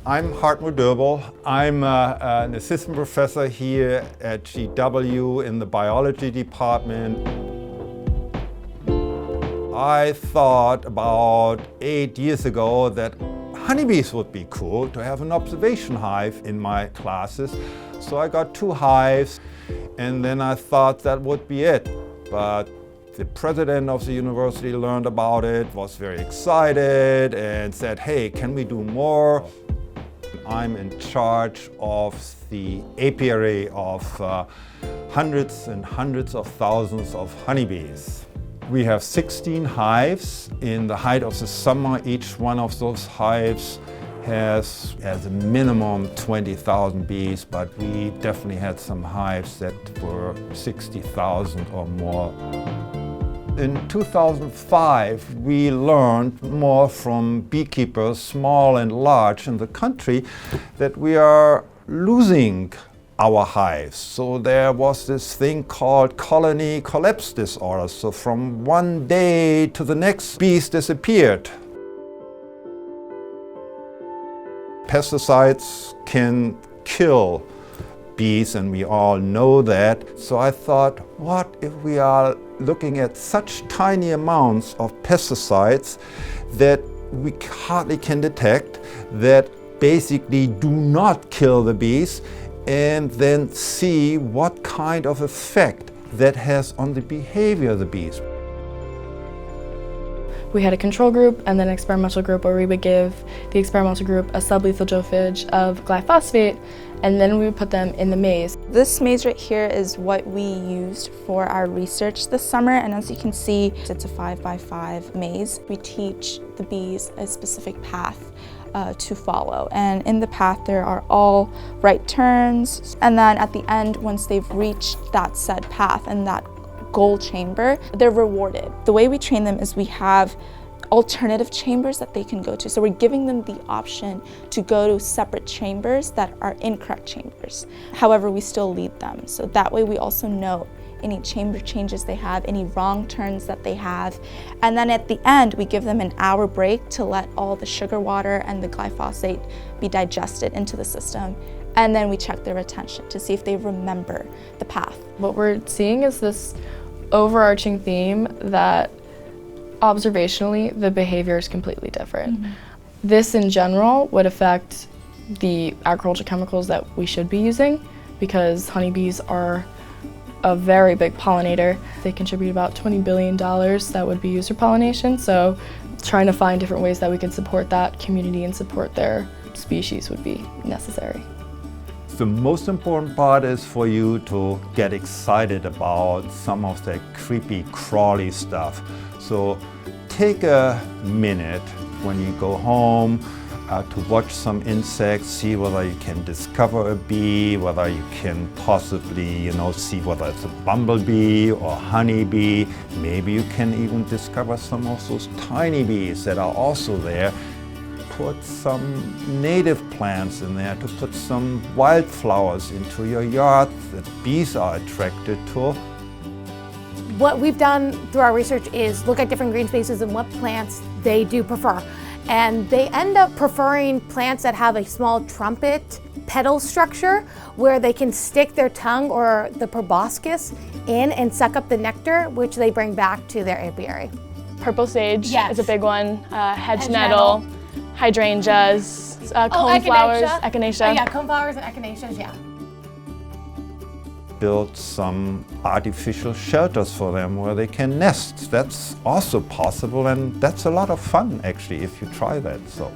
I'm Hartmut Doebel. I'm an assistant professor here at GW in the biology department. I thought about 8 years ago that honeybees would be cool to have an observation hive in my classes. So I got 2 hives, and then I thought that would be it. But the president of the university learned about it, was very excited, and said, hey, can we do more? I'm in charge of the apiary of hundreds and hundreds of thousands of honeybees. We have 16 hives. In the height of the summer, each one of those hives has as a minimum 20,000 bees, but we definitely had some hives that were 60,000 or more. In 2005, we learned more from beekeepers, small and large in the country, that we are losing our hives. So there was this thing called colony collapse disorder. So from one day to the next, bees disappeared. Pesticides can kill bees, and we all know that. So I thought, what if we are looking at such tiny amounts of pesticides that we hardly can detect, that basically do not kill the bees, and then see what kind of effect that has on the behavior of the bees. We had a control group and then an experimental group where we would give the experimental group a sublethal dosage of glyphosate, and then we would put them in the maze. This maze right here is what we used for our research this summer, and as you can see, it's a 5x5 maze. We teach the bees a specific path to follow, and in the path there are all right turns, and then at the end, once they've reached that said path and that goal chamber, they're rewarded. The way we train them is we have alternative chambers that they can go to. So we're giving them the option to go to separate chambers that are incorrect chambers. However, we still lead them. So that way we also know any chamber changes they have, any wrong turns that they have. And then at the end, we give them an hour break to let all the sugar water and the glyphosate be digested into the system. And then we check their retention to see if they remember the path. What we're seeing is this overarching theme that observationally the behavior is completely different. Mm-hmm. This in general would affect the agricultural chemicals that we should be using, because honeybees are a very big pollinator. They contribute about $20 billion that would be used for pollination, so trying to find different ways that we can support that community and support their species would be necessary. The most important part is for you to get excited about some of the creepy crawly stuff. So take a minute when you go home to watch some insects, see whether you can discover a bee, whether you can possibly, see whether it's a bumblebee or honeybee. Maybe you can even discover some of those tiny bees that are also there. Put some native plants in there, to put some wildflowers into your yard that bees are attracted to. What we've done through our research is look at different green spaces and what plants they do prefer. And they end up preferring plants that have a small trumpet petal structure where they can stick their tongue or the proboscis in and suck up the nectar, which they bring back to their apiary. Purple sage is a big one, hedge nettle. Hydrangeas, coneflowers, echinacea. Oh, yeah, coneflowers and echinaceas, yeah. Build some artificial shelters for them where they can nest. That's also possible, and that's a lot of fun actually if you try that. So.